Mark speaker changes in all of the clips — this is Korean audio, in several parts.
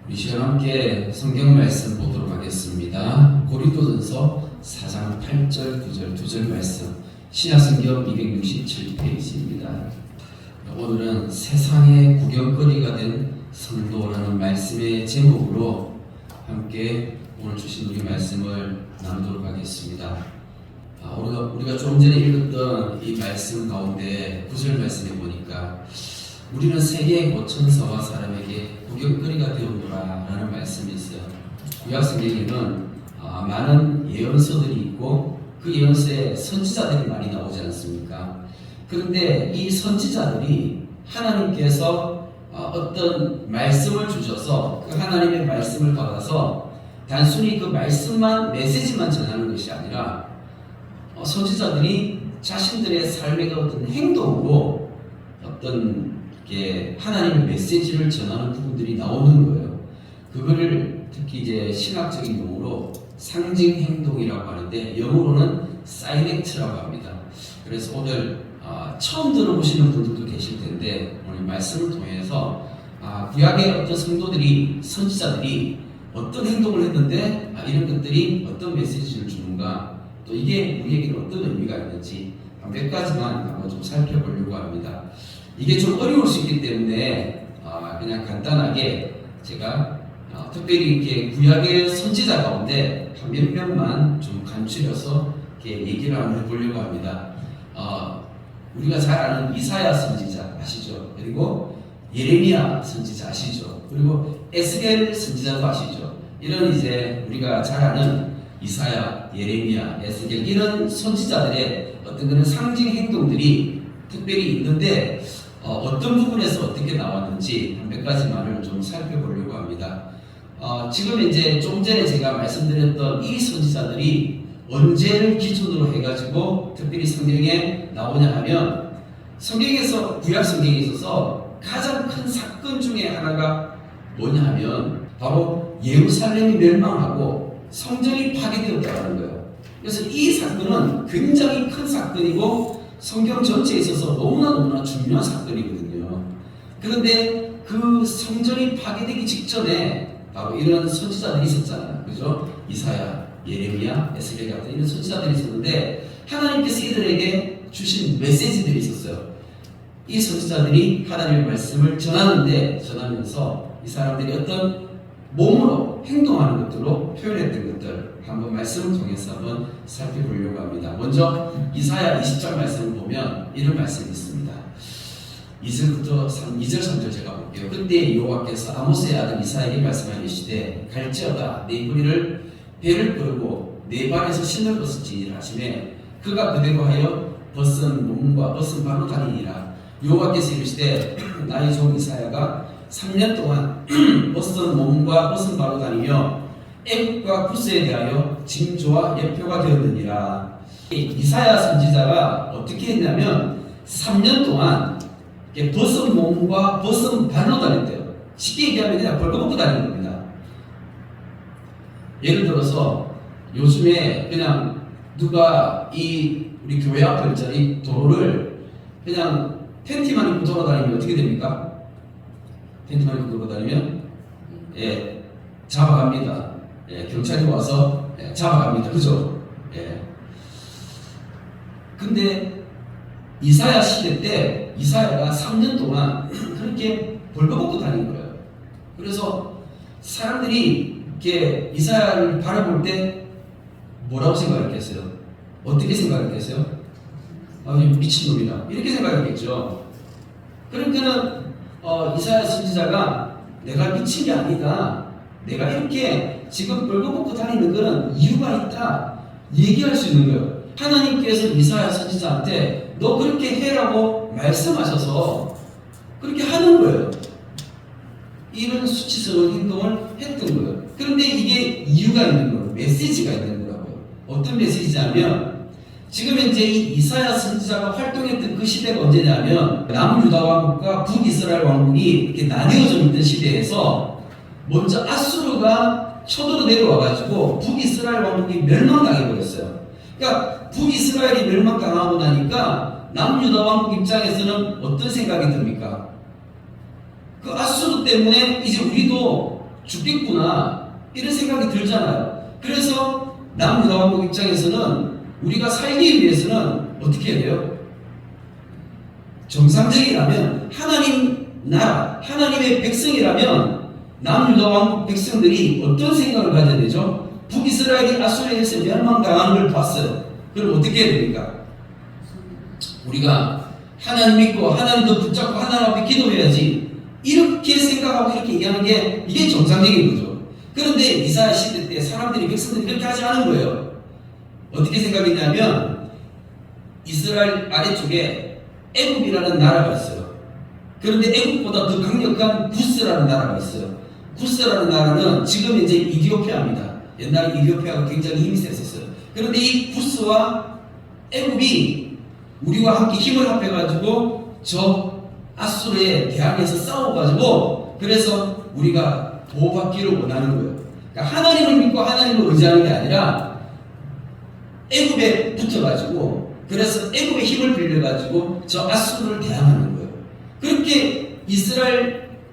Speaker 1: 우리 시간 함께 성경 말씀 보도록 하겠습니다. 고린도전서 4장 8절, 9절, 2절 말씀, 신약성경 267페이지입니다. 오늘은 세상의 구경거리가 된 성도라는 말씀의 제목으로 함께 오늘 주신 우리 말씀을 나누도록 하겠습니다. 우리가 조금 전에 읽었던 이 말씀 가운데 9절 말씀에 보니까 우리는 세계의 고천서와 사람에게 구경거리가 되었노라 라는 말씀이 있어요. 구약성경에는 많은 예언서들이 있고 그 예언서에 선지자들이 많이 나오지 않습니까? 그런데 이 선지자들이 하나님께서 어떤 말씀을 주셔서 그 하나님의 말씀을 받아서 단순히 그 말씀만, 메시지만 전하는 것이 아니라 선지자들이 자신들의 삶의 어떤 행동으로 어떤 하나님의 메시지를 전하는 부분들이 나오는 거예요. 그거를 특히 이제 신학적인 용어로 상징 행동이라고 하는데 영어로는 사이렉트라고 합니다. 그래서 오늘 처음 들어보시는 분들도 계실 텐데 오늘 말씀을 통해서 구약의 어떤 성도들이, 선지자들이 어떤 행동을 했는데 이런 것들이 어떤 메시지를 주는가, 또 이게 우리에게 어떤 의미가 있는지 몇 가지만 한번 좀 살펴보려고 합니다. 이게 좀 어려울 수 있기 때문에 그냥 간단하게 제가 특별히 이렇게 구약의 선지자 가운데 한 몇 명만 좀 간추려서 이렇게 얘기를 한번 해보려고 합니다. 우리가 잘 아는 이사야 선지자 아시죠? 그리고 예레미야 선지자 아시죠? 그리고 에스겔 선지자도 아시죠? 이런 이제 우리가 잘 아는 이사야, 예레미야, 에스겔 이런 선지자들의 어떤 그런 상징 행동들이 특별히 있는데 어떤 부분에서 어떻게 나왔는지 몇 가지만을 좀 살펴보려고 합니다. 지금 이제 좀 전에 제가 말씀드렸던 이 선지자들이 언제를 기준으로 해가지고 특별히 성경에 나오냐 하면 성경에서, 구약 성경에 있어서 가장 큰 사건 중에 하나가 뭐냐 하면 바로 예루살렘이 멸망하고 성전이 파괴되었다는 거예요. 그래서 이 사건은 굉장히 큰 사건이고 성경 전체에 있어서 너무나 중요한 사건이거든요. 그런데 그 성전이 파괴되기 직전에 바로 이런 선지자들이 있었잖아요. 그죠? 이사야, 예레미야, 에스겔 같은 이런 선지자들이 있었는데 하나님께서 이들에게 주신 메시지들이 있었어요. 이 선지자들이 하나님의 말씀을 전하면서 이 사람들이 어떤 몸으로 행동하는 것들로 표현했던 것들 한번 말씀을 통해서 한번 살펴보려고 합니다. 먼저 이사야 20장 말씀을 보면 이런 말씀이 있습니다. 2절 3절 제가 볼게요. 그때 여호와께서 아모스의 아들 이사야에게 말씀하시되 갈지어다 내 뿌리를 배를 끌고 내 발에서 신을 벗을지니라 하시매 그가 그대로 하여 벗은 몸과 벗은 발로 다니니라. 여호와께서 이르시되 나의 종 이사야가 3년 동안 벗은 몸과 벗은 발로 다니며 애국과 구스에 대하여 징조와 예표가 되었느니라. 이사야 선지자가 어떻게 했냐면 3년 동안 벗은 몸과 벗은 발로 다녔대요. 쉽게 얘기하면 그냥 벌거벗고 다니는 겁니다. 예를 들어서 요즘에 그냥 누가 우리 교회 앞에 있잖아요. 도로를 그냥 팬티만 입고 돌아다니면 어떻게 됩니까? 팬티만 입고 돌아다니면 잡아갑니다. 경찰이 와서 잡아갑니다. 그죠? 근데 이사야 시대 때 이사야가 3년 동안 그렇게 벌거벗고 다닌 거예요. 그래서 사람들이 이렇게 이사야를 바라볼 때 뭐라고 생각했겠어요? 어떻게 생각했겠어요? 미친놈이다. 이렇게 생각했겠죠. 그러니까는 이사야 선지자가 내가 미친 게 아니다. 내가 이렇게 지금 벌거벗고 다니는 것은 이유가 있다. 얘기할 수 있는 거예요. 하나님께서 이사야 선지자한테 너 그렇게 해라고 말씀하셔서 그렇게 하는 거예요. 이런 수치스러운 행동을 했던 거예요. 그런데 이게 이유가 있는 거예요. 메시지가 있는 거라고요. 어떤 메시지냐면 지금 현재 이 이사야 선지자가 활동했던 그 시대가 언제냐면 남유다 왕국과 북이스라엘 왕국이 이렇게 나뉘어져 있던 시대에서 먼저 아수르가 쳐들어 내려와가지고 북이스라엘 왕국이 멸망당해버렸어요. 그러니까 북이스라엘이 멸망당하고 나니까 남유다 왕국 입장에서는 어떤 생각이 듭니까? 그 아수르 때문에 이제 우리도 죽겠구나 이런 생각이 들잖아요. 그래서 남유다왕국 입장에서는 우리가 살기 위해서는 어떻게 해야 돼요? 정상적이라면 하나님 나라, 하나님의 백성이라면 남유다왕국 백성들이 어떤 생각을 가져야 되죠? 북이스라엘이 아수르에서 멸망당하는 걸 봤어요. 그럼 어떻게 해야 됩니까? 우리가 하나님 믿고 하나님도 붙잡고 하나님 앞에 기도해야지 이렇게 생각하고 이렇게 얘기하는 게 이게 정상적인 거죠. 그런데 이사야 시대 때 사람들이 백성들이 그렇게 하지 않은 거예요. 어떻게 생각했냐면 이스라엘 아래쪽에 애굽이라는 나라가 있어요. 그런데 애굽보다 더 강력한 구스라는 나라가 있어요. 구스라는 나라는 지금 이제 이디오피아입니다. 옛날에 이디오피아가 굉장히 힘이 셌었어요. 그런데 이 구스와 애굽이 우리와 함께 힘을 합해가지고 저 아수르에 대항해서 싸워가지고 그래서 우리가 보호받기를 원하는 거예요. 그러니까 하나님을 믿고 하나님을 의지하는 게 아니라 애굽에 붙어가지고 그래서 애굽의 힘을 빌려가지고 저 아수르를 대항하는 거예요. 그렇게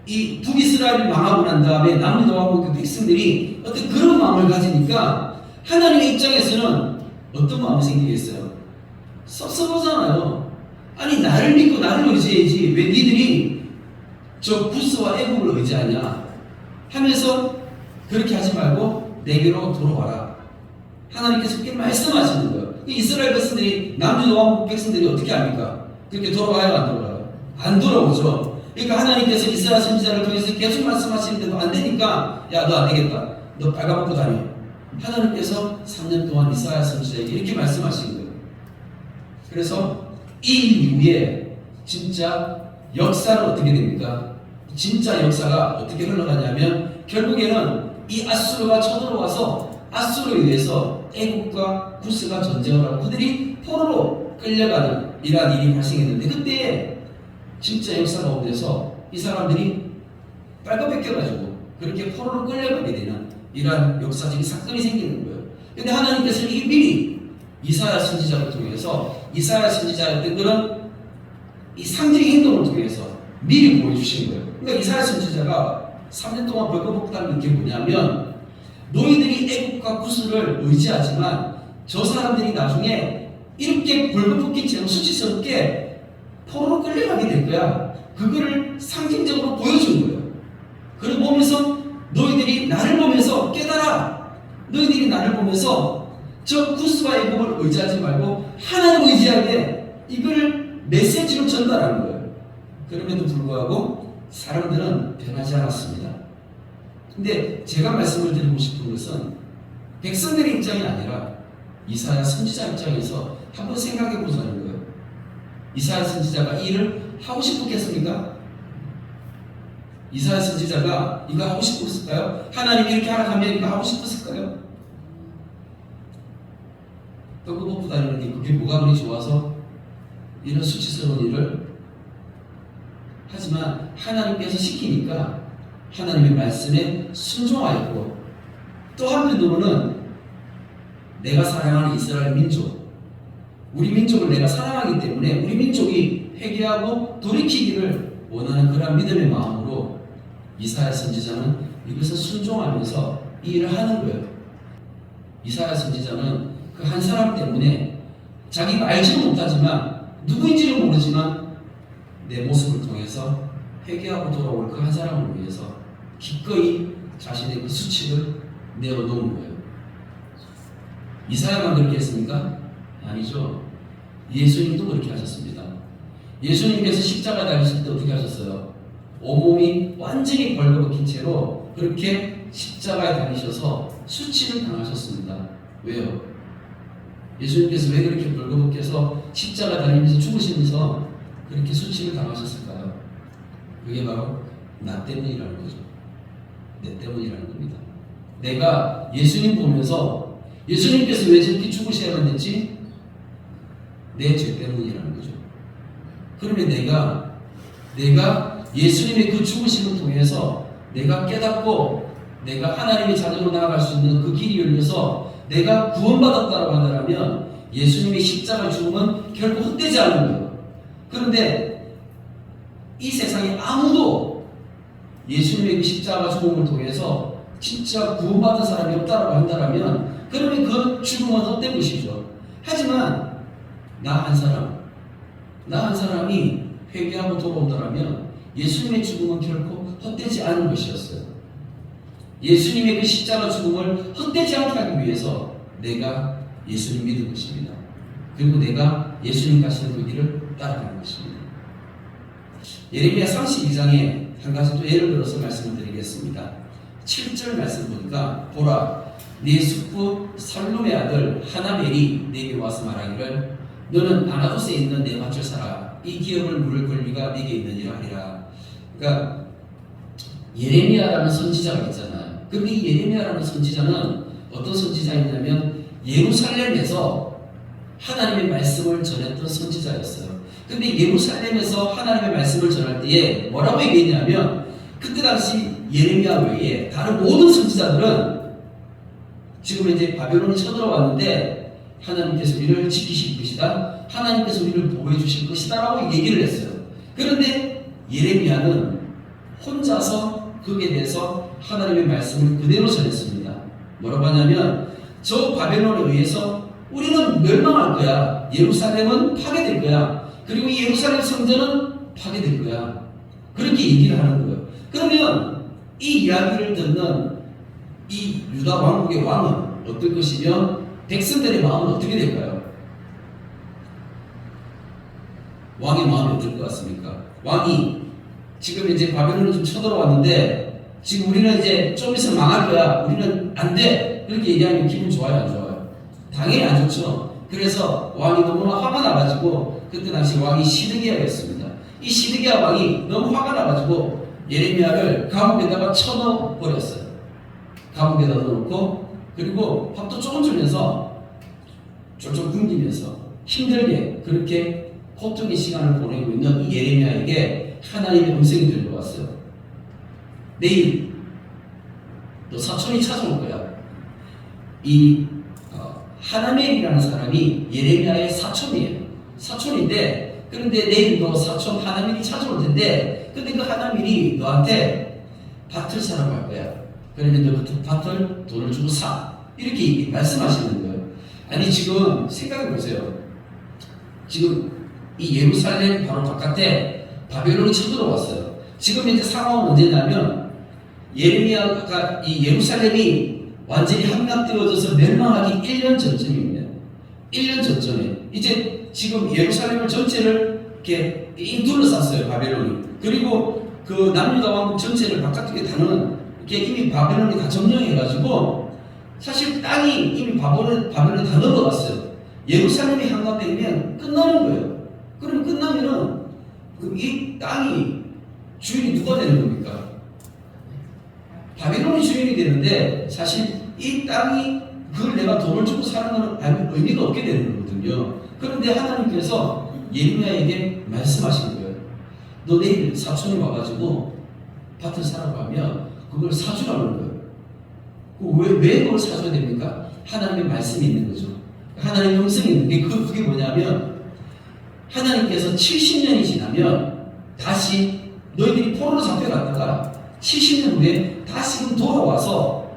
Speaker 1: 이 북이스라엘이 망하고 난 다음에 남유다왕국 백성들이 어떤 그런 마음을 가지니까 하나님의 입장에서는 어떤 마음이 생기겠어요? 섭섭하잖아요. 아니 나를 믿고 나를 의지해야지 왜 니들이 저 구스와 애굽을 의지하냐 하면서 그렇게 하지 말고 내게로 돌아와라. 하나님께서 그렇게 말씀하시는 거예요. 이스라엘 백성들이 남유다왕국 백성들이 어떻게 합니까? 그렇게 돌아와요 안 돌아와요? 안 돌아오죠. 그러니까 하나님께서 이스라엘 선지자를 통해서 계속 말씀하시는데도 안 되니까 야 너 안 되겠다. 너 빨가벗고 다녀. 하나님께서 3년 동안 이스라엘 선지자에게 이렇게 말씀하신 거예요. 그래서 이 이후에 진짜 역사는 어떻게 됩니까? 진짜 역사가 어떻게 흘러가냐면 결국에는 이 아수르가 쳐들어와서 아수르에 의해서 애국과 구스가 전쟁을 하고 그들이 포로로 끌려가는 이러한 일이 발생했는데 그때 진짜 역사 가운데서 이 사람들이 빨가벗겨가지고 그렇게 포로로 끌려가게 되는 이러한 역사적인 사건이 생기는 거예요. 근데 하나님께서는 이 미리 이사야 선지자를 통해서 이사야 선지자의 어떤 그런 이 상징 행동을 통해서 미리 보여주신 거예요. 그러니까 이사야 선지자가 3년 동안 벌거벗다는 게 뭐냐면 너희들이 애국과 구스를 의지하지만 저 사람들이 나중에 이렇게 벌거벗긴 채로 수치스럽게 포로로 끌려가게 될 거야. 그거를 상징적으로 보여준 거예요. 그걸 보면서 너희들이 나를 보면서 깨달아. 너희들이 나를 보면서 저 구스와 애국을 의지하지 말고 하나님을 의지해야 돼. 이걸 메시지로 전달하는 거예요. 그럼에도 불구하고 사람들은 변하지 않았습니다. 근데 제가 말씀을 드리고 싶은 것은 백성들의 입장이 아니라 이사야 선지자 입장에서 한번 생각해 보자는 거예요. 이사야 선지자가 이 일을 하고 싶었겠습니까? 이사야 선지자가 이거 하고 싶었을까요? 하나님이 이렇게 하라 하면 이거 하고 싶었을까요? 떡국 다니는 게 그게 뭐가 그리 좋아서 이런 수치스러운 일을 하지만 하나님께서 시키니까 하나님의 말씀에 순종하였고 또 한편으로는 내가 사랑하는 이스라엘 민족 우리 민족을 내가 사랑하기 때문에 우리 민족이 회개하고 돌이키기를 원하는 그런 믿음의 마음으로 이사야 선지자는 이것을 순종하면서 이 일을 하는 거예요. 이사야 선지자는 그 한 사람 때문에 자기가 알지는 못하지만 누구인지는 모르지만 내 모습을 통해서 회개하고 돌아올 그 한 사람을 위해서 기꺼이 자신의 그 수치를 내어놓은 거예요. 이사야만 그렇게 했습니까? 아니죠. 예수님도 그렇게 하셨습니다. 예수님께서 십자가 달리실 때 어떻게 하셨어요? 온몸이 완전히 벌거벗긴 채로 그렇게 십자가에 달리셔서 수치를 당하셨습니다. 왜요? 예수님께서 왜 그렇게 벌거벗겨서 십자가 달리면서 죽으시면서 그렇게 수치를 당하셨을까요? 그게 바로 나 때문이라는 거죠. 내 때문이라는 겁니다. 내가 예수님 보면서 예수님께서 왜 저렇게 죽으셔야만 됐지? 내 죄 때문이라는 거죠. 그러면 내가 예수님의 그 죽으심을 통해서 내가 깨닫고 내가 하나님의 자녀로 나아갈 수 있는 그 길이 열려서 내가 구원받았다고 하더라면 예수님의 십자가 죽음은 결코 헛되지 않는 거예요. 그런데 이 세상에 아무도 예수님의 그 십자가 죽음을 통해서 진짜 구원받은 사람이 없다라고 한다면 그러면 그 죽음은 헛된 것이죠. 하지만 나 한 사람이 회개하고 돌아온다면 예수님의 죽음은 결코 헛되지 않은 것이었어요. 예수님의 그 십자가 죽음을 헛되지 않게 하기 위해서 내가 예수님 믿은 것입니다. 그리고 내가 예수님 가시는 그 길을 따라가는 것입니다. 예레미야 32장에 한 가지 또 예를 들어서 말씀을 드리겠습니다. 7절 말씀 보니까 보라 네 숙부 살룸의 아들 하나멜이 내게 와서 말하기를 너는 아나도스에 있는 내 밭을 사라 이 기업을 물을 권리가 네게 있느니라 하리라. 그러니까 예레미야라는 선지자가 있잖아요. 그런데 이 예레미야라는 선지자는 어떤 선지자였냐면 예루살렘에서 하나님의 말씀을 전했던 선지자였어요. 근데 예루살렘에서 하나님의 말씀을 전할 때에 뭐라고 얘기했냐면 그때 당시 예레미야 외에 다른 모든 선지자들은 지금 이제 바벨론이 쳐들어왔는데 하나님께서 우리를 지키실 것이다. 하나님께서 우리를 보호해 주실 것이다 라고 얘기를 했어요. 그런데 예레미야는 혼자서 거기에 대해서 하나님의 말씀을 그대로 전했습니다. 뭐라고 하냐면 저 바벨론에 의해서 우리는 멸망할 거야. 예루살렘은 파괴될 거야. 그리고 이 예루살렘 성전은 파괴될 거야. 그렇게 얘기를 하는 거예요. 그러면 이 이야기를 듣는 이 유다 왕국의 왕은 어떨 것이며 백성들의 마음은 어떻게 될까요? 왕의 마음이 어떨 것 같습니까? 왕이 지금 이제 바벨론을 좀 쳐들어왔는데 지금 우리는 이제 좀 있으면 망할 거야. 우리는 안 돼. 그렇게 얘기하면 기분 좋아요, 안 좋아요? 당연히 안 좋죠. 그래서 왕이 너무나 화가 나가지고 그때 당시 왕이 시드기야였습니다. 이 시드기야 왕이 너무 화가 나가지고 예레미야를 감옥에다가 쳐넣어버렸어요. 감옥에다 넣어놓고 그리고 밥도 조금 주면서 쫄쫄 굶기면서 힘들게 그렇게 고통의 시간을 보내고 있는 이 예레미야에게 하나님의 음성이 들려왔어요. 내일 너 사촌이 찾아올 거야. 이 하나멜이라는 사람이 예레미야의 사촌이에요. 사촌인데 그런데 내일 너 사촌 하나멜이 찾아올 텐데 근데 그 하나멜이 너한테 밭을 사라고 할 거야. 그러면 너 그 밭을 돈을 주고 사. 이렇게 말씀하시는 거예요. 아니 지금 생각해 보세요. 지금 이 예루살렘 바로 바깥에 바벨론이 쳐들어왔어요. 지금 이제 상황은 언제냐면 예레미야가 이 예루살렘이 완전히 함락되어져서 멸망하기 1년 전쯤입니다. 1년 전쯤에 이제 지금 예루살렘을 전체를 이렇게 삥 둘러쌌어요. 바벨론이. 그리고 그 남유다 왕국 전체를 바깥쪽에 다는 이게 이미 바벨론이 다 점령해가지고 사실 땅이 이미 바벨론이 다 넘어갔어요. 예루살렘이 함락되면 끝나는 거예요. 그럼 끝나면은 이 땅이 주인이 누가 되는 겁니까? 바벨론이 주인이 되는데 사실 이 땅이 그걸 내가 돈을 주고 사는 건 의미가 없게 되는 거거든요. 그런데 하나님께서 예레미야에게 말씀하신 거예요. 너 내일 사촌이 와가지고 밭을 사라고 하면 그걸 사주라는 거예요. 왜 그걸 사줘야 됩니까? 하나님의 말씀이 있는 거죠. 하나님의 음성이 있는 게 그게 뭐냐면 하나님께서 70년이 지나면 다시 너희들이 포로로 잡혀갔다가 70년 후에 다시금 돌아와서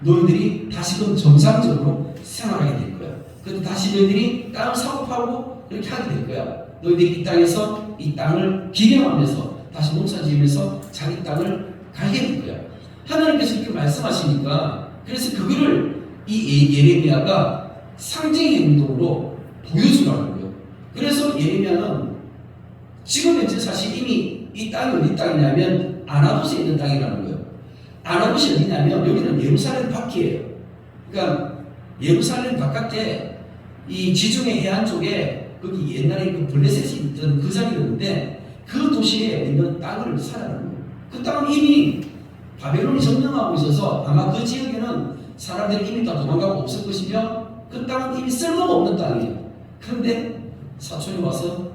Speaker 1: 너희들이 다시금 정상적으로 생활하게 될 거야. 그래서 다시 너희들이 땅을 사고 팔고 이렇게 하게 될 거야. 너희들이 이 땅에서 이 땅을 기경하면서 다시 농사 지으면서 자기 땅을 갈게 될 거야. 하나님께서 이렇게 말씀하시니까 그래서 그거를 이 예레미야가 상징의 행동으로 보여주라는 거예요. 그래서 예레미야는 지금 현재 사실 이미 이 땅이 어디 땅이냐면 아나도스에 있는 땅이라는 거예요. 아나도스이 어디냐면 여기는 예루살렘 밖이에요. 그러니까 예루살렘 바깥에 이 지중해 해안 쪽에 거기 옛날에 그 블레셋이 있던 그 자리였는데 그 도시에 있는 땅을 사라는 거예요. 그 땅은 이미 바벨론이 점령하고 있어서 아마 그 지역에는 사람들이 이미 다 도망가고 없을 것이며 그 땅은 이미 쓸모가 없는 땅이에요. 그런데 사촌이 와서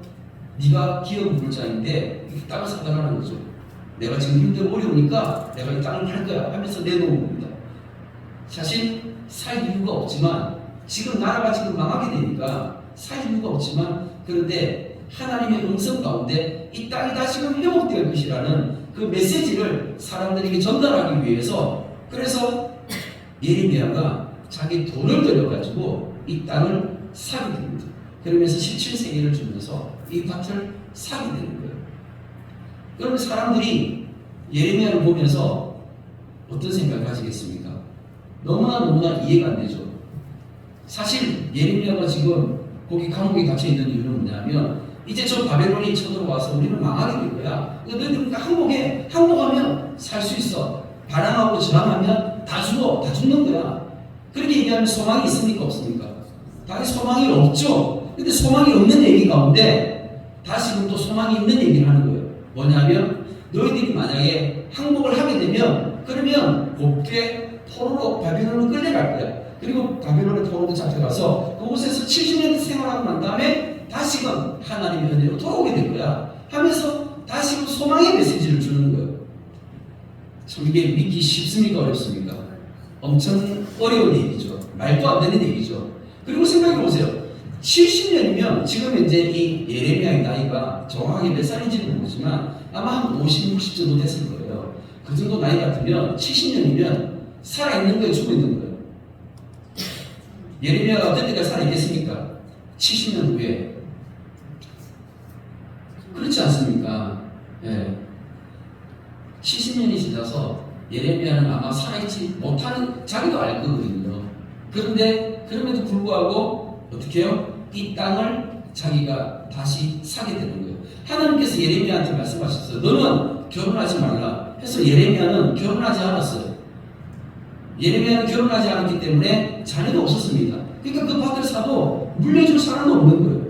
Speaker 1: 네가 기업 물자인데 이 땅을 사달라는 거죠. 내가 지금 힘들고 어려우니까 내가 이 땅을 팔 거야 하면서 내놓은 겁니다. 사실 살 이유가 없지만 지금 나라가 지금 망하게 되니까 살 이유가 없지만 그런데 하나님의 음성 가운데 이 땅이 다시금 회복될 것이라는 그 메시지를 사람들에게 전달하기 위해서 그래서 예레미야가 자기 돈을 들여가지고 이 땅을 사게 됩니다. 그러면서 17세기를 주면서 이 밭을 사게 되는 거예요. 그러면 사람들이 예레미야를 보면서 어떤 생각을 가지겠습니까? 너무나 이해가 안 되죠. 사실 예레미야가 지금 거기 감옥에 갇혀 있는 이유는 뭐냐면 이제 저 바벨론이 쳐들어와서 우리는 망하게 될 거야. 너희들 항복하면 살 수 있어. 반항하고 저항하면 다 죽어. 다 죽는 거야. 그렇게 얘기하면 소망이 있습니까? 없습니까? 당연히 소망이 없죠. 근데 소망이 없는 얘기 가운데 다시금 또 소망이 있는 얘기를 하는 거예요. 뭐냐면 너희들이 만약에 항복을 하게 되면 그러면 곱게 포로로 바벨론으로 끌려갈 거야. 그리고 바벨론의 포로로 잡혀가서 그곳에서 70년 생활하고 난 다음에 다시금 하나님의 은혜로 돌아오게 될 거야 하면서 다시금 소망의 메시지를 주는 거예요. 참 이게 믿기 쉽습니까? 어렵습니까? 엄청 어려운 얘기죠. 말도 안 되는 얘기죠. 그리고 생각해 보세요. 70년이면 지금 이제 이 예레미야의 나이가 정확하게 몇 살인지는 모르지만 아마 한 50, 60 정도 됐을 거예요. 그 정도 나이 같으면 70년이면 살아있는 거예요? 죽어있는 거예요? 예레미야가 어떤 때까지 살아있겠습니까? 70년 후에. 그렇지 않습니까? 예. 70년이 지나서 예레미야는 아마 살아있지 못하는 자기도 알 거거든요. 그런데 그럼에도 불구하고 어떻게 해요? 이 땅을 자기가 다시 사게 되는 거예요. 하나님께서 예레미야한테 말씀하셨어요. 너는 결혼하지 말라 해서 예레미야는 결혼하지 않았어요. 예레미야는 결혼하지 않았기 때문에 자녀도 없었습니다. 그러니까 그 밭을 사도 물려줄 사람도 없는 거예요.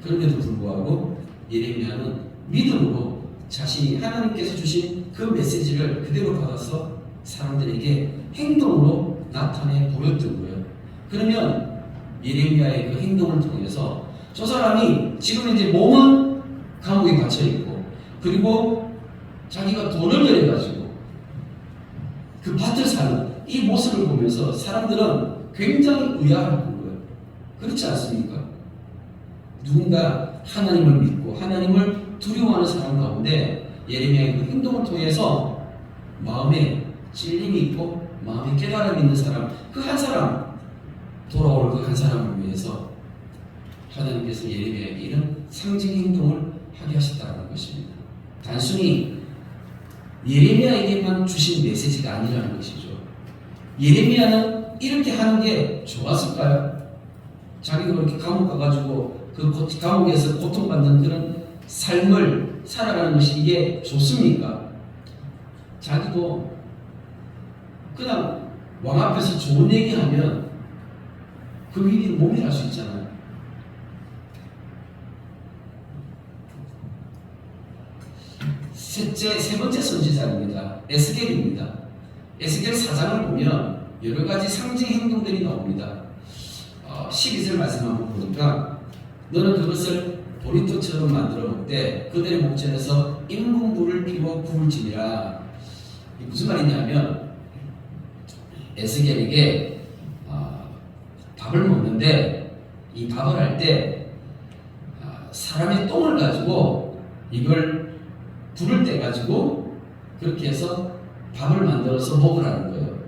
Speaker 1: 그런데도 불구하고 예레미야는 믿음으로 자신이 하나님께서 주신 그 메시지를 그대로 받아서 사람들에게 행동으로 나타내 보였던 거예요. 그러면 예레미야의 그 행동을 통해서 저 사람이 지금 이제 몸은 감옥에 갇혀 있고 그리고 자기가 돈을 들여가지고 그 밭을 사는 이 모습을 보면서 사람들은 굉장히 의아할 거예요. 그렇지 않습니까? 누군가 하나님을 믿고 하나님을 두려워하는 사람 가운데 예레미야의 그 행동을 통해서 마음에 찔림이 있고 마음에 깨달음이 있는 사람, 그 한 사람, 돌아올 그 한 사람을 위해서 하나님께서 예레미야에게 이런 상징 행동을 하게 하셨다는 것입니다. 단순히 예레미야에게만 주신 메시지가 아니라는 것이죠. 예레미야는 이렇게 하는 게 좋았을까요? 자기가 그렇게 감옥 가가지고 그 감옥에서 고통받는 그런 삶을 살아가는 것이 이게 좋습니까? 자기도 그냥 왕 앞에서 좋은 얘기하면 그 일이 모멸할 수 있잖아요. 세 번째 선지자입니다. 에스겔입니다. 에스겔 4장을 보면 여러 가지 상징 행동들이 나옵니다. 12절 말씀 한번 보니까 너는 그것을 보리떡처럼 만들어 먹되 그들의 목전에서 인분불을 피워 구울지니라. 이게 무슨 말이냐면 에스겔에게 밥을 먹는데 이 밥을 할 때 사람의 똥을 가지고 이걸 불을 떼 가지고 그렇게 해서 밥을 만들어서 먹으라는 거예요.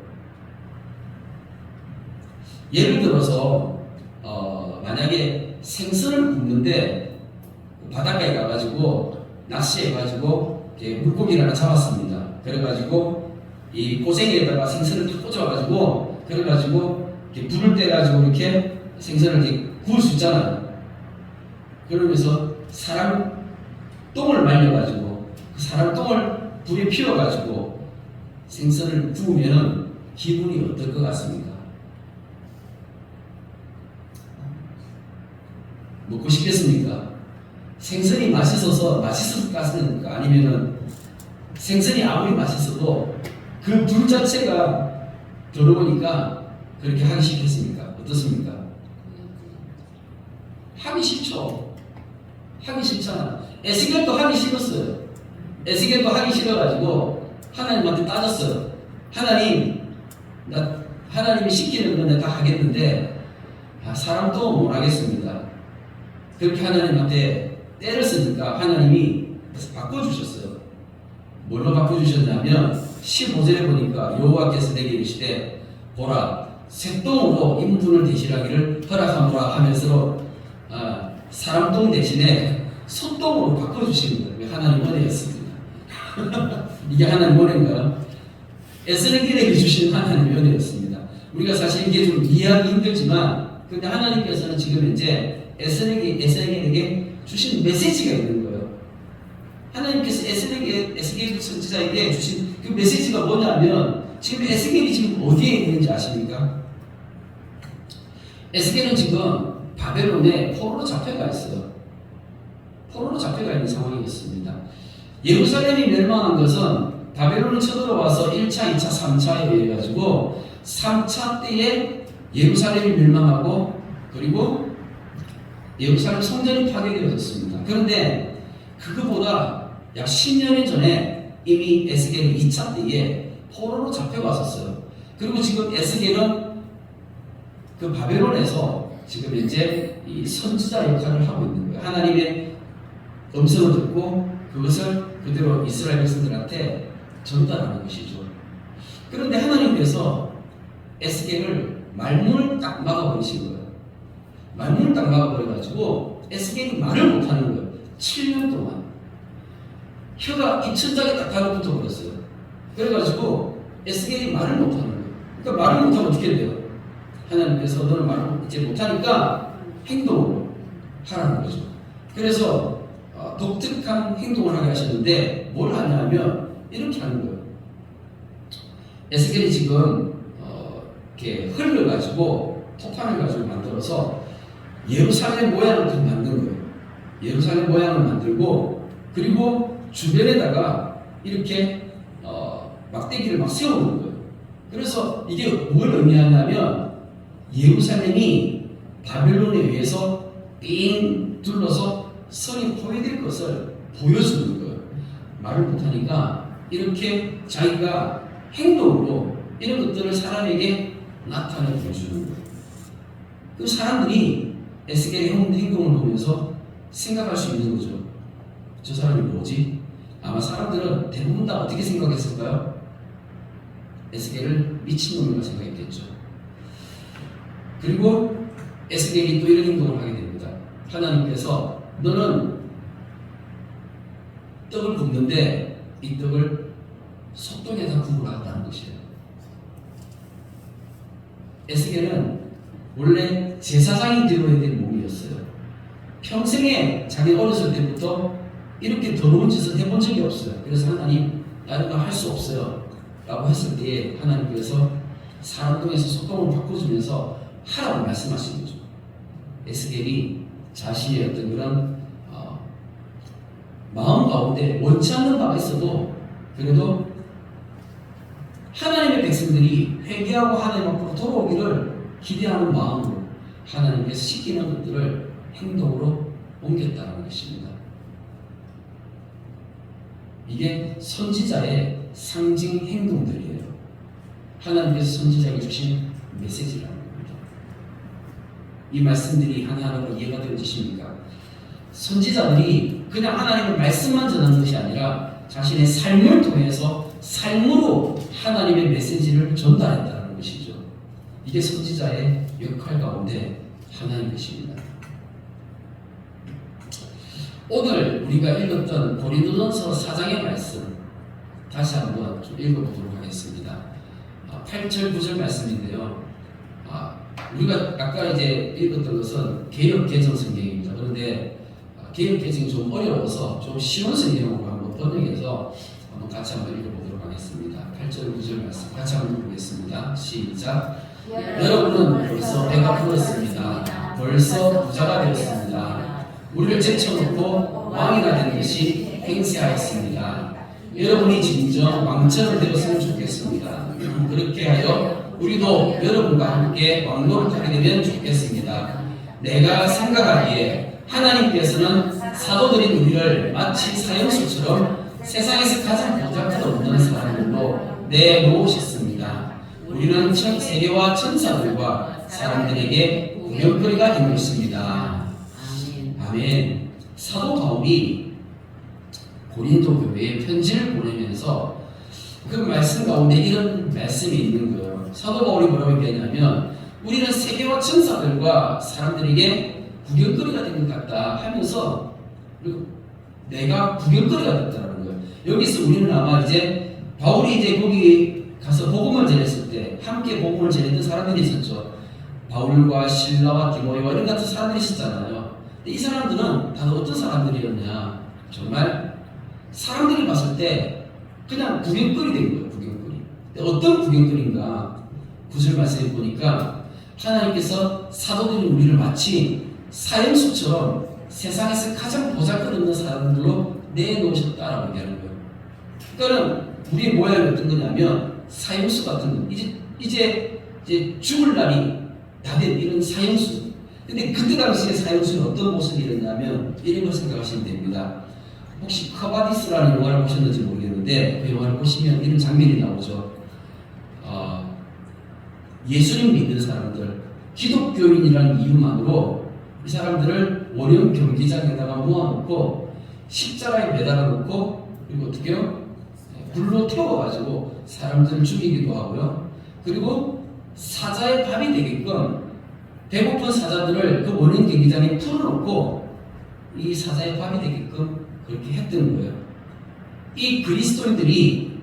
Speaker 1: 예를 들어서 만약에 생선을 굽는데 바닷가에 가가지고 낚시해가지고 물고기를 하나 잡았습니다. 그래가지고 이 고생에다가 생선을 탁 꽂아가지고 그래가지고 이렇게 불을 떼가지고 이렇게 생선을 이렇게 구울 수 있잖아요. 그러면서 사람 똥을 말려가지고 그 사람 똥을 불에 피워가지고 생선을 구우면 기분이 어떨 것 같습니까? 먹고 싶겠습니까? 생선이 맛있어서 맛있을 것 같습니까? 아니면은 생선이 아무리 맛있어도 그 불 자체가 더러우니까 그렇게 하기 싫겠습니까? 어떻습니까? 하기 싫죠. 하기 싫잖아. 에스겔도 하기 싫었어요. 에스겔도 하기 싫어가지고 하나님한테 따졌어요. 하나님이 시키는 건 내가 다 하겠는데 사람도 못 하겠습니다. 그렇게 하나님한테 때를 쓰니까 하나님이 바꿔주셨어요. 뭘로 바꿔주셨냐면 15절에 보니까 여호와께서 내게 이르시되 보라 쇠똥으로 인분을 대신하기를 허락하노라 하면서 사람똥 대신에 소똥으로 바꿔주신 거예요. 하나님 은혜였습니다. 이게 하나님 은혜인가요? 에스겔에게 주신 하나님의 은혜였습니다. 우리가 사실 이게 좀 이해하기 힘들지만 근데 하나님께서는 지금 현재 에스겔에게 주신 메시지가 있는 거예요. 하나님께서 에스겔 선지자에게 주신 그 메시지가 뭐냐면 지금 에스겔이 지금 어디에 있는지 아십니까? 에스겔은 지금 바벨론에 포로로 잡혀가 있어요. 포로로 잡혀가 있는 상황이 있습니다. 예루살렘이 멸망한 것은 바벨론이 쳐들어와서 1차, 2차, 3차에 의해 가지고 3차 때에 예루살렘이 멸망하고 그리고 예루살렘 성전이 파괴되어졌습니다. 그런데 그거보다 약 10년이 전에 이미 에스겔이 2차 때에 포로로 잡혀갔었어요. 그리고 지금 에스겔은 그 바벨론에서 지금 현재 이 선지자 역할을 하고 있는 거예요. 하나님의 음성을 듣고 그것을 그대로 이스라엘 백성들한테 전달하는 것이죠. 그런데 하나님께서 에스겔을 말문을 딱 막아버리신 거예요. 말문을 딱 막아버려가지고 에스겔이 말을 못하는 거예요. 7년 동안 혀가 이 천장에 딱 달라붙어 버렸어요. 그래가지고 에스겔이 말을 못하는 거예요. 그러니까 말을 못하면 어떻게 돼요? 하나님께서 너는 말을 이제 못하니까 행동으로 하라는 거죠. 그래서 독특한 행동을 하게 하셨는데 뭘 하냐면 이렇게 하는 거예요. 에스겔이 지금 이렇게 흙을 가지고 토판을 가지고 만들어서 예루살렘 모양을 만든 거예요. 예루살렘 모양을 만들고 그리고 주변에다가 이렇게 막대기를 막 세우는 거예요. 그래서 이게 뭘 의미하냐면 예루살렘이 바벨론에 의해서 삥 둘러서 성이 포위될 것을 보여주는 거예요. 말을 못하니까 이렇게 자기가 행동으로 이런 것들을 사람에게 나타내 보여주는 거예요. 그 사람들이 에스겔의 행동을 보면서 생각할 수 있는 거죠. 저 사람이 뭐지? 아마 사람들은 대부분 다 어떻게 생각했을까요? 에스겔을 미친놈이라고 생각했겠죠. 그리고 에스겔이 또 이런 행동을 하게 됩니다. 하나님께서 너는 떡을 굽는데 이 떡을 소똥에다 구우라는 것이에요. 에스겔은 원래 제사장이 되어야 될 몸이었어요. 평생에 자기 어렸을 때부터 이렇게 더러운 짓을 해본 적이 없어요. 그래서 하나님 나는 할 수 없어요 라고 했을 때에 하나님께서 사람 중에서 소똥을 바꿔주면서 하라고 말씀하신 거죠. 에스겔이 자신의 어떤 그런 마음 가운데 원치 않는 바가 있어도 그래도 하나님의 백성들이 회개하고 하나님 앞으로 돌아오기를 기대하는 마음으로 하나님께서 시키는 것들을 행동으로 옮겼다는 것입니다. 이게 선지자의 상징 행동들이에요. 하나님께서 선지자에게 주신 메시지라는 겁니다. 이 말씀들이 하나하나가 이해가 되어지십니까? 선지자들이 그냥 하나님의 말씀만 전하는 것이 아니라 자신의 삶을 통해서 삶으로 하나님의 메시지를 전달했다는 것이죠. 이게 선지자의 역할 가운데 하나인 것입니다. 오늘 우리가 읽었던 고린도전서 4장의 말씀 다시 한번 좀 읽어보도록 하겠습니다. 8절 9절 말씀인데요. 우리가 아까 이제 읽었던 것은 개역 개정 성경입니다. 그런데 개역 개정이 좀 어려워서 좀 쉬운 성경으로 한번 번역해서 한번 같이 한번 읽어보도록 하겠습니다. 8절 9절 말씀 같이 한번 읽어보겠습니다. 시작. 여러분은 벌써 배가 불었습니다. 벌써 부자가 되었습니다. 우리를 제쳐놓고 왕이가 된 것이 행세하였습니다. 여러분이 진정 왕처럼 되었으면 좋겠습니다. 그렇게 하여 우리도 여러분과 함께 왕노를 하게 되면 좋겠습니다. 내가 생각하기에 하나님께서는 사도들인 우리를 마치 사형수처럼 세상에서 가장 보잘것없는 사람들로 내놓으셨습니다. 우리는 세계와 천사들과 사람들에게 구경거리가 된 것입니다. 아멘. 사도 바울이 고린도 교회에 편지를 보내면서 그 말씀 가운데 이런 말씀이 있는 거예요. 사도 바울이 뭐라고 얘기하냐면 우리는 세계와 천사들과 사람들에게 구경거리가 된 것 같다 하면서 내가 구경거리가 됐다는 거예요. 여기서 우리는 아마 이제 바울이 이제 거기 가서 복음을 전했을 때 함께 복음을 전했던 사람들이 있었죠. 바울과 신라와 디모데와 이런 같은 사람들이 있었잖아요. 근데 이 사람들은 다들 어떤 사람들이었냐? 정말 사람들이 봤을 때 그냥 구경거리 된 거예요. 구경거리. 어떤 구경거리인가? 9절 말씀에 보니까 하나님께서 사도들이 우리를 마치 사형수처럼 세상에서 가장 보잘것없는 사람들로 내놓으셨다라고 얘기하는 거예요. 그러니까 우리의 모양이 어떤 거냐면 사형수 같은 거. 이제 죽을 날이 다 된 이런 사형수. 근데 그때 당시에 사형수는 어떤 모습이었냐면 이런 걸 생각하시면 됩니다. 혹시 커바디스라는 영화를 보셨는지 모르겠는데 그 영화를 보시면 이런 장면이 나오죠. 예수님 믿는 사람들, 기독교인이라는 이유만으로 이 사람들을 원형 경기장에다가 모아놓고 십자가에 매달아 놓고 그리고 어떻게요? 불로 태워가지고 사람들을 죽이기도 하고요. 그리고 사자의 밥이 되게끔 배고픈 사자들을 그 원형 경기장에 풀어놓고 이 사자의 밥이 되게끔 그렇게 했던 거예요. 이 그리스도인들이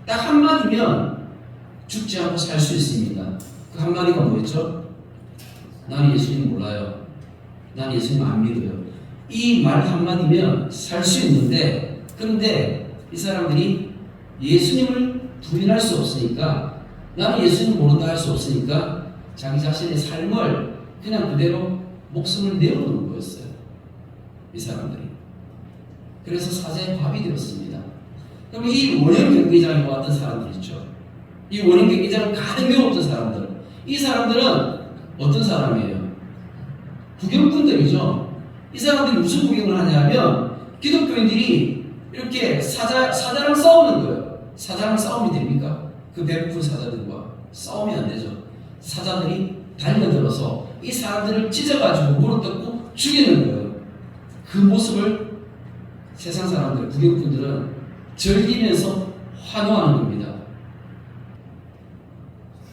Speaker 1: 딱 한마디면 죽지 않고 살 수 있습니다. 그 한마디가 뭐였죠? 나는 예수님 몰라요. 나는 예수님 안 믿어요. 이 말 한마디면 살 수 있는데, 그런데 이 사람들이 예수님을 부인할 수 없으니까, 나는 예수님 모른다 할 수 없으니까 자기 자신의 삶을 그냥 그대로 목숨을 내어놓는 거였어요. 이 사람들이. 그래서 사자의 밥이 되었습니다. 그럼 이 원형 경기장에 왔던 사람들 있죠. 이 원형 경기장을 가득 메웠던 사람들. 이 사람들은 어떤 사람이에요? 구경꾼들이죠. 이 사람들이 무슨 구경을 하냐면 기독교인들이 이렇게 사자랑 싸우는 거예요. 사자랑 싸움이 됩니까? 그 배고픈 사자들과 싸우면 안 되죠. 사자들이 달려들어서 이 사람들을 찢어가지고 물어뜯고 죽이는 거예요. 그 모습을 세상 사람들, 구경꾼들은 즐기면서 환호하는 겁니다.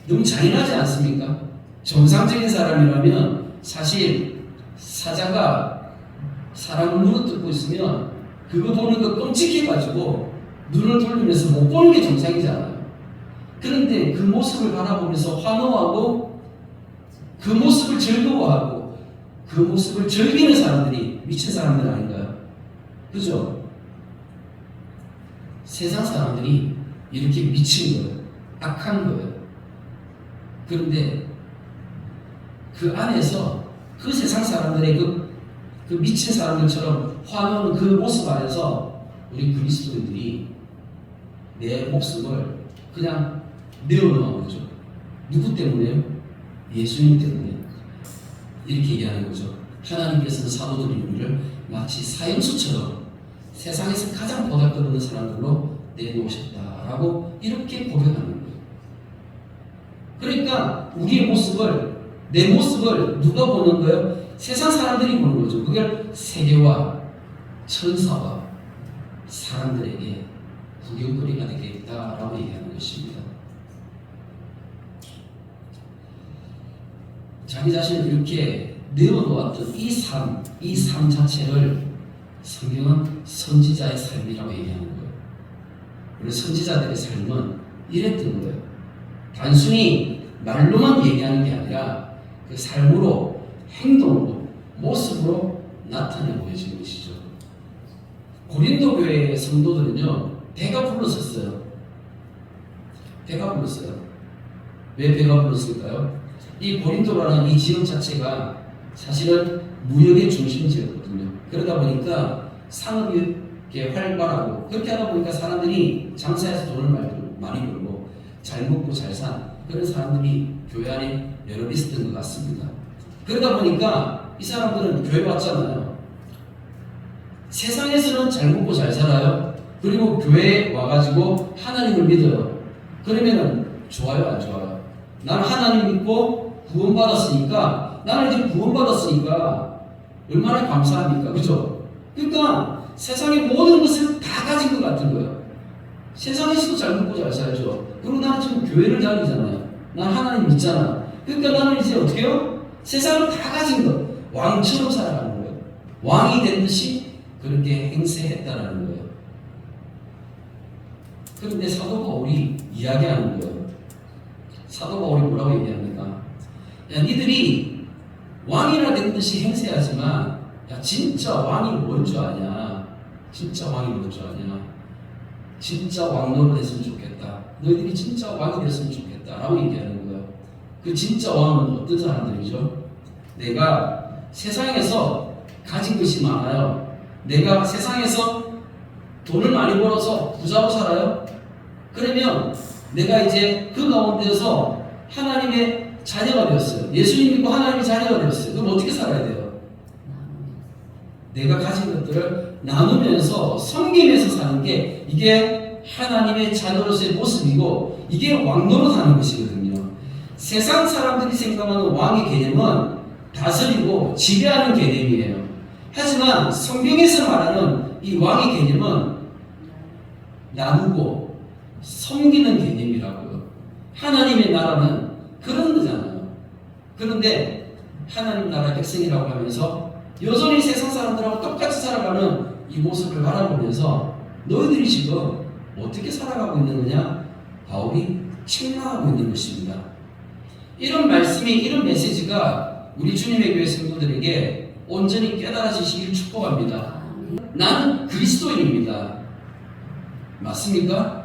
Speaker 1: 너무 잔인하지 않습니까? 정상적인 사람이라면 사실 사자가 사람을 물어뜯고 있으면 그거 보는 거 끔찍해가지고 눈을 돌리면서 못 보는 게 정상이잖아요. 그런데 그 모습을 바라보면서 환호하고 그 모습을 즐거워하고 그 모습을 즐기는 사람들이 미친 사람들 아닌가요? 그죠? 세상 사람들이 이렇게 미친 거예요. 악한 거예요. 그런데 그 안에서 그 세상 사람들의 그 미친 사람들처럼 환호하는 그 모습 안에서 우리 그리스도인들이 내 목숨을 그냥 내어놓은 거죠. 누구 때문에요? 예수님 때문에. 이렇게 얘기하는 거죠. 하나님께서는 사도들이 우리를 마치 사형수처럼 세상에서 가장 보잘것없는 사람들로 내놓으셨다라고 이렇게 고백하는 거예요. 그러니까 우리의 모습을, 내 모습을 누가 보는 거예요? 세상 사람들이 보는 거죠. 그걸 세계와 천사와 사람들에게 구경거리가 되겠다라고 얘기하는 것입니다. 자기 자신을 이렇게 내어놓았던 이 삶 자체를 성경은 선지자의 삶이라고 얘기하는 거예요. 우리 선지자들의 삶은 이랬던 거예요. 단순히 말로만 얘기하는 게 아니라 그 삶으로, 행동으로, 모습으로 나타내 보여지는 것이죠. 고린도 교회의 성도들은요, 배가 불렀었어요. 배가 불렀어요. 왜 배가 불렀을까요? 이 고린도라는 이 지역 자체가 사실은 무역의 중심지였거든요. 그러다 보니까 상업이 활발하고 그렇게 하다 보니까 사람들이 장사해서 돈을 많이 벌고 잘 먹고 잘 산 그런 사람들이 교회 안에 여러 있었던 것 같습니다. 그러다 보니까 이 사람들은 교회 왔잖아요. 세상에서는 잘 먹고 잘 살아요. 그리고 교회에 와가지고 하나님을 믿어요. 그러면은 좋아요, 안 좋아요? 나는 하나님 믿고 구원받았으니까, 나는 이제 구원받았으니까 얼마나 감사합니까? 그죠? 그러니까 세상의 모든 것을 다 가진 것 같은 거예요. 세상에서도 잘 먹고 잘 살죠. 그리고 나는 지금 교회를 다니잖아요. 난 하나님 믿잖아. 그러니까 나는 이제 어떻게 해요? 세상을 다 가진 것, 왕처럼 살아가는 거예요. 왕이 된 듯이 그렇게 행세했다라는 거예요. 그런데 사도 바울이 이야기하는 거예요. 사도 바울이 뭐라고 얘기합니까? 야, 니들이 왕이라 된 듯이 행세하지만, 야, 진짜 왕이 뭔 줄 아냐? 진짜 왕이 뭔 줄 아냐? 진짜 왕노로 됐으면 좋겠다. 너희들이 진짜 왕이 됐으면 좋겠다. 라고 얘기하는 거예요. 그 진짜 왕은 어떤 사람들이죠? 내가 세상에서 가진 것이 많아요. 내가 세상에서 돈을 많이 벌어서 부자로 살아요. 그러면 내가 이제 그 가운데서 하나님의 자녀가 되었어요. 예수님 믿고 하나님의 자녀가 되었어요. 그럼 어떻게 살아야 돼요? 내가 가진 것들을 나누면서 섬기면서 사는 게 이게 하나님의 자녀로서의 모습이고 이게 왕노릇 하는 것이거든요. 세상 사람들이 생각하는 왕의 개념은 다스리고 지배하는 개념이에요. 하지만 성경에서 말하는 이 왕의 개념은 나누고 섬기는 개념이라고요. 하나님의 나라는 그런 거잖아요. 그런데 하나님 나라 백성이라고 하면서 여전히 세상 사람들하고 똑같이 살아가는 이 모습을 바라보면서 너희들이 지금 어떻게 살아가고 있는 거냐? 바울이 책망하고 있는 것입니다. 이런 말씀이, 이런 메시지가 우리 주님의 교회 성도들에게 온전히 깨달아지시길 축복합니다. 나는 그리스도인입니다. 맞습니까?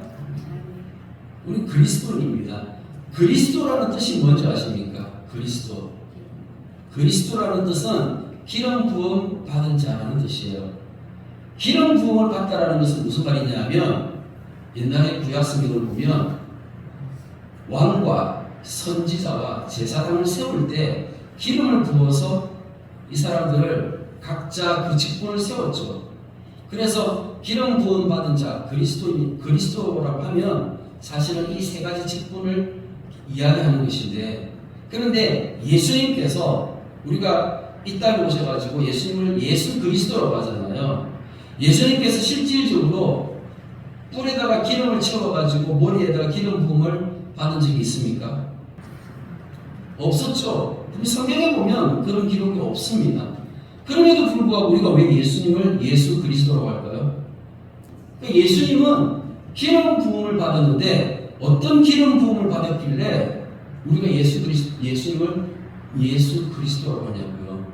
Speaker 1: 우리 그리스도인입니다. 그리스도라는 뜻이 뭔지 아십니까? 그리스도. 그리스도라는 뜻은 기름 부음 받은 자라는 뜻이에요. 기름 부음을 받다라는 것은 무슨 말이냐면 옛날에 구약 성경을 보면 왕과 선지자와 제사장을 세울 때 기름을 부어서 이 사람들을 각자 그 직분을 세웠죠. 그래서 기름 부음 받은 자, 그리스도라고 하면 사실은 이 세 가지 직분을 이야기하는 것인데, 그런데 예수님께서 우리가 이 땅에 오셔가지고 예수님을 예수 그리스도라고 하잖아요. 예수님께서 실질적으로 뿔에다가 기름을 채워가지고 머리에다가 기름 부음을 받은 적이 있습니까? 없었죠. 우리 성경에 보면 그런 기록이 없습니다. 그럼에도 불구하고 우리가 왜 예수님을 예수 그리스도라고 할까요? 예수님은 기름 부음을 받았는데 어떤 기름 부음을 받았길래 우리가 예수님을 예수 그리스도라고 하냐고요.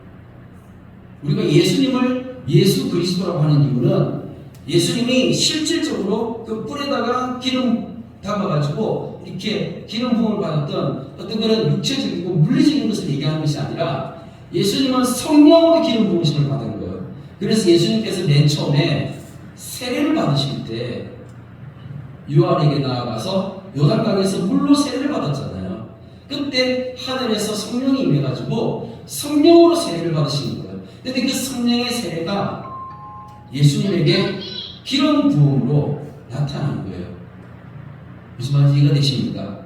Speaker 1: 우리가 예수님을 예수 그리스도라고 하는 이유는 예수님이 실질적으로 그 뿔에다가 기름 담아가지고 이렇게 기름 부음을 받았던 어떤 그런 육체적이고 물리적인 것을 얘기하는 것이 아니라 예수님은 성령으로 기름 부으심을 받은 거예요. 그래서 예수님께서 맨 처음에 세례를 받으실 때 요한에게 나아가서 요단강에서 물로 세례를 받았잖아요. 그때 하늘에서 성령이 임해가지고 성령으로 세례를 받으시는 거예요. 근데 그 성령의 세례가 예수님에게 기름 부음으로 나타나는 거예요. 무슨 말인지 이해가 되십니까?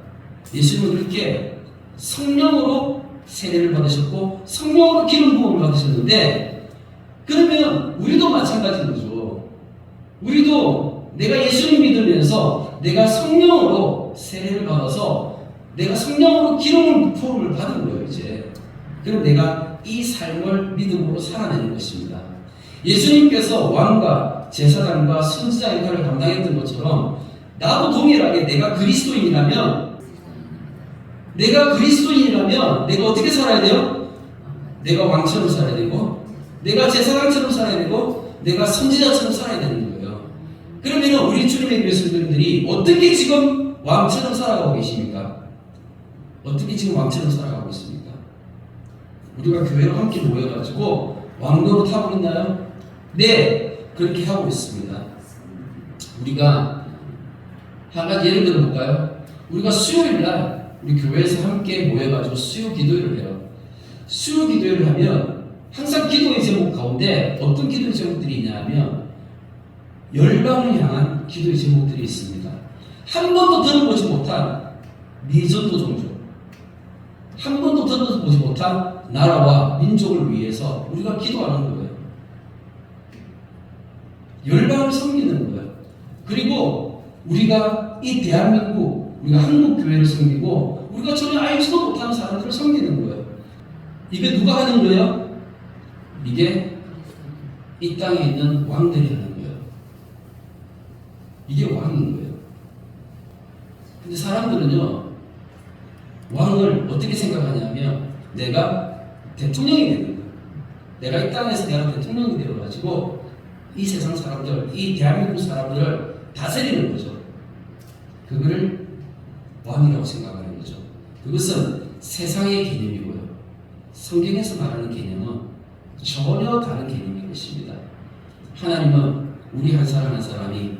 Speaker 1: 예수님은 그렇게 성령으로 세례를 받으셨고 성령으로 기름 부음을 받으셨는데, 그러면 우리도 마찬가지인 거죠. 우리도 내가 예수님 믿으면서 내가 성령으로 세례를 받아서 내가 성령으로 기름 부음을 받은 거예요. 이제 그럼 내가 이 삶을 믿음으로 살아내는 것입니다. 예수님께서 왕과 제사장과 선지자 역할을 감당했던 것처럼 나도 동일하게 내가 그리스도인이라면 내가 어떻게 살아야 돼요? 내가 왕처럼 살아야 되고 내가 제사장처럼 살아야 되고 내가 선지자처럼 살아야 되는 거예요. 그러면 우리 주님의 교회 성도님들이 어떻게 지금 왕처럼 살아가고 계십니까? 어떻게 지금 왕처럼 살아가고 있습니까? 우리가 교회로 함께 모여가지고 왕노릇 하고 있나요? 네, 그렇게 하고 있습니다. 우리가 한 가지 예를 들어볼까요? 우리가 수요일날 우리 교회에서 함께 모여가지고 수요 기도회를 해요. 수요 기도회를 하면 항상 기도의 제목 가운데 어떤 기도의 제목들이 있냐면 열방을 향한 기도의 제목들이 있습니다. 한 번도 들어보지 못한 미전도 종족, 한 번도 들어보지 못한 나라와 민족을 위해서 우리가 기도하는 거예요. 열방을 섬기는 거예요. 그리고 우리가 이 대한민국, 우리가 한국 교회를 섬기고 우리가 전혀 알지도 못하는 사람들을 섬기는 거예요. 이게 누가 하는 거예요? 이게 이 땅에 있는 왕들이 하는 거예요. 이게 왕인 거예요. 근데 사람들은요, 왕을 어떻게 생각하냐면 내가 대통령이 되는 거예요. 내가 이 땅에서 내가 대통령이 되어가지고 이 세상 사람들, 이 대한민국 사람들을 다스리는 거죠. 그거를 왕이라고 생각하는 거죠. 그것은 세상의 개념이고요. 성경에서 말하는 개념은 전혀 다른 개념인 것입니다. 하나님은 우리 한 사람 한 사람이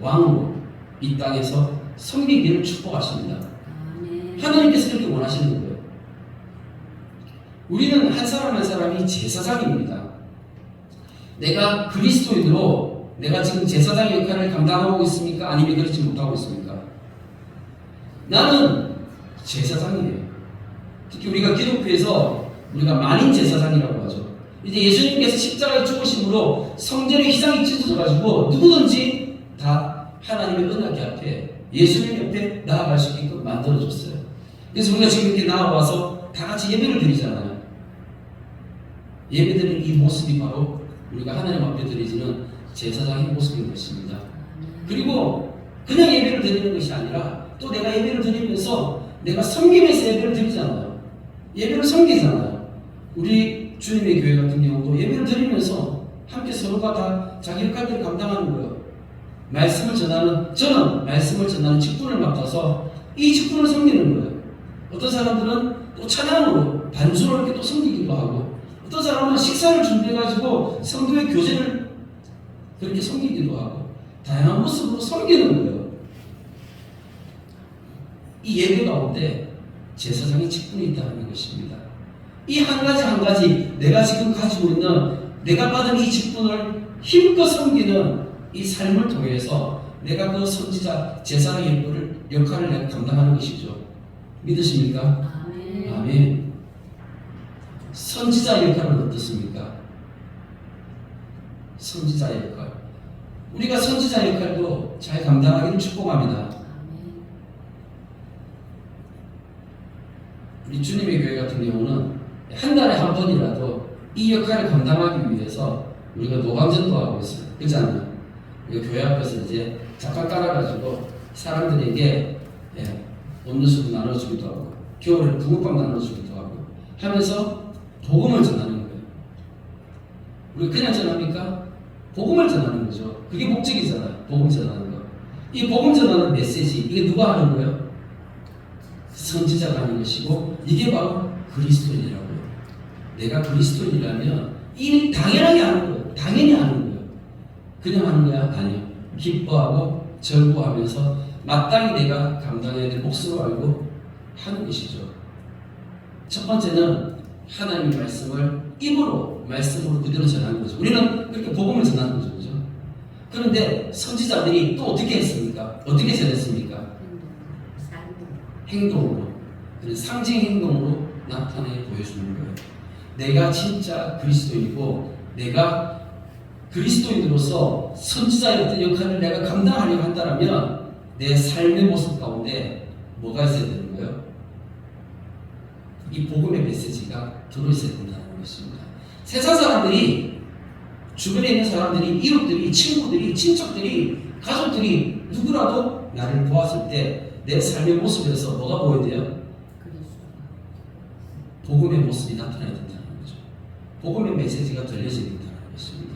Speaker 1: 왕으로 이 땅에서 섬기기를 축복하십니다. 하나님께서 그렇게 원하시는 거예요. 우리는 한 사람 한 사람이 제사장입니다. 내가 그리스도인으로 내가 지금 제사장 역할을 감당하고 있습니까? 아니면 그렇지 못하고 있습니까? 나는 제사장이에요. 특히 우리가 기독교에서 우리가 만인 제사장이라고 하죠. 이제 예수님께서 십자가에 죽으심으로 성전의 희상이 찢어져가지고 누구든지 다 하나님의 은혜의 앞에 예수님 옆에 나아갈 수 있게끔 만들어줬어요. 그래서 우리가 지금 이렇게 나와서 다 같이 예배를 드리잖아요. 예배드리는 이 모습이 바로 우리가 하나님 앞에 드리지는 제사장의 모습인 것입니다. 그리고 그냥 예배를 드리는 것이 아니라 또 내가 예배를 드리면서 내가 섬기면서 예배를 드리잖아요. 예배를 섬기잖아요. 우리 주님의 교회 같은 경우도 예배를 드리면서 함께 서로가 다 자기 역할들을 감당하는 거예요. 저는 말씀을 전하는 직분을 맡아서 이 직분을 섬기는 거예요. 어떤 사람들은 또 찬양으로 반주로 이렇게 또 섬기기도 하고, 어떤 사람은 식사를 준비해가지고 성도의 교제를 그렇게 섬기기도 하고, 다양한 모습으로 섬기는 거예요. 이 예배 가운데 제사장의 직분이 있다는 것입니다. 이 한 가지 한 가지 내가 지금 가지고 있는, 내가 받은 이 직분을 힘껏 섬기는 이 삶을 통해서 내가 그 선지자 제사장의 역할을 내가 감당하는 것이죠. 믿으십니까?
Speaker 2: 아멘.
Speaker 1: 아멘. 선지자 역할은 어떻습니까? 선지자 역할. 우리가 선지자 역할도 잘 감당하기를 축복합니다.
Speaker 2: 아멘.
Speaker 1: 우리 주님의 교회 같은 경우는 한 달에 한 번이라도 이 역할을 감당하기 위해서 우리가 노방전도 하고 있어요. 그렇잖아요. 우리가 교회 앞에서 이제 잠깐 깔아가지고 사람들에게 음료수도 나눠주기도 하고, 겨울에 붕어빵 나눠주기도 하고 하면서 복음을 전하는 거예요. 우리 그냥 전합니까? 복음을 전하는 거죠. 그게 목적이잖아요. 복음 전하는 거. 이 복음 전하는 메시지, 이게 누가 하는 거예요? 선지자가 하는 것이고, 이게 바로 그리스도인이라고요. 내가 그리스도인이라면 이 당연하게 하는 거예요. 당연히 하는 거예요. 그냥 하는 거야? 아니요. 기뻐하고 절구하면서 마땅히 내가 감당해야 될 몫으로 알고 하는 것이죠. 첫 번째는 하나님의 말씀을 입으로, 말씀으로 그대로 전하는 거죠. 우리는 그렇게 복음을 전하는 거죠. 그죠? 그런데 선지자들이 또 어떻게 했습니까? 어떻게 전했습니까? 행동으로. 상징 행동으로 나타내 보여주는 거예요. 내가 진짜 그리스도인이고, 내가 그리스도인으로서 선지자의 어떤 역할을 내가 감당하려고 한다면 내 삶의 모습 가운데 뭐가 있어야 되는 거예요? 이 복음의 메시지가 들어있어야 된다는 것입니다. 세상 사람들이, 주변에 있는 사람들이, 이웃들이, 친구들이, 친척들이, 가족들이 누구라도 나를 보았을 때 내 삶의 모습에서 뭐가 보여야 돼요? 복음의 모습이 나타나야 된다는 거죠. 복음의 메시지가 들려져야 된다는 것입니다.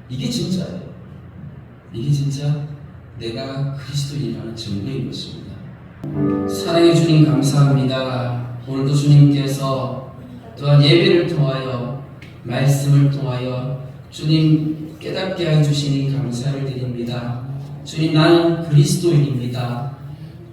Speaker 1: 이게 진짜예요. 이게 진짜 내가 그리스도인이라는 증거인 것입니다. 사랑해 주님 감사합니다. 오늘도 주님께서 또한 예배를 통하여, 말씀을 통하여 주님 깨닫게 해주시니 감사를 드립니다. 주님, 나는 그리스도인입니다.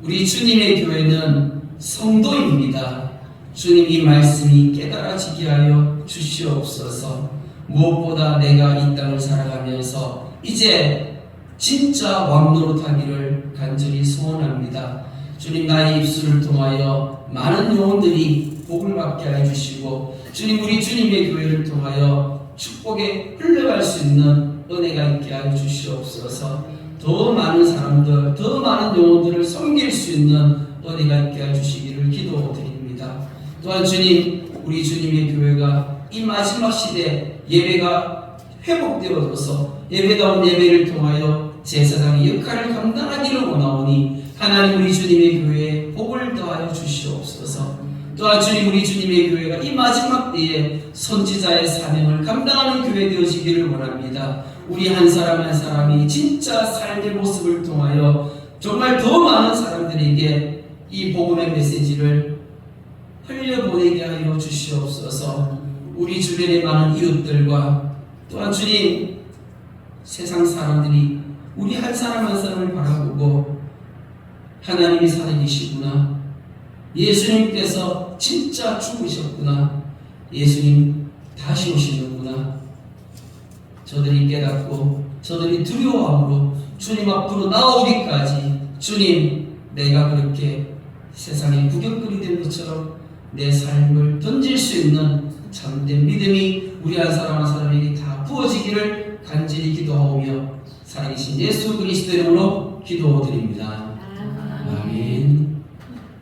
Speaker 1: 우리 주님의 교회는 성도입니다. 주님, 이 말씀이 깨달아지게 하여 주시옵소서. 무엇보다 내가 이 땅을 살아가면서 이제 진짜 왕 노릇하기를 간절히 소원합니다. 주님, 나의 입술을 통하여 많은 영혼들이 복을 받게 해주시고, 주님, 우리 주님의 교회를 통하여 축복에 흘러갈 수 있는 은혜가 있게 하여 주시옵소서. 더 많은 사람들, 더 많은 영혼들을 섬길 수 있는 은혜가 있게 하여 주시기를 기도드립니다. 또한 주님, 우리 주님의 교회가 이 마지막 시대 예배가 회복되어져서 예배다운 예배를 통하여 제사장의 역할을 감당하기를 원하오니 하나님 우리 주님의 교회에 복을 더하여 주시옵소서. 또한 주님, 우리 주님의 교회가 이 마지막 때에 선지자의 사명을 감당하는 교회 되어지기를 원합니다. 우리 한 사람 한 사람이 진짜 삶의 모습을 통하여 정말 더 많은 사람들에게 이 복음의 메시지를 흘려보내게 하여 주시옵소서. 우리 주변의 많은 이웃들과 또한 주님, 세상 사람들이 우리 한 사람 한 사람을 바라보고 하나님이 살아계시구나, 예수님께서 진짜 죽으셨구나, 예수님 다시 오시는구나, 저들이 깨닫고 저들이 두려워함으로 주님 앞으로 나오기까지 주님, 내가 그렇게 세상에 구경거리 된 것처럼 내 삶을 던질 수 있는 참된 믿음이 우리 한 사람 한 사람에게 다 부어지기를 간절히 기도하오며 살아계신 예수 그리스도 이름으로 기도드립니다. 아멘.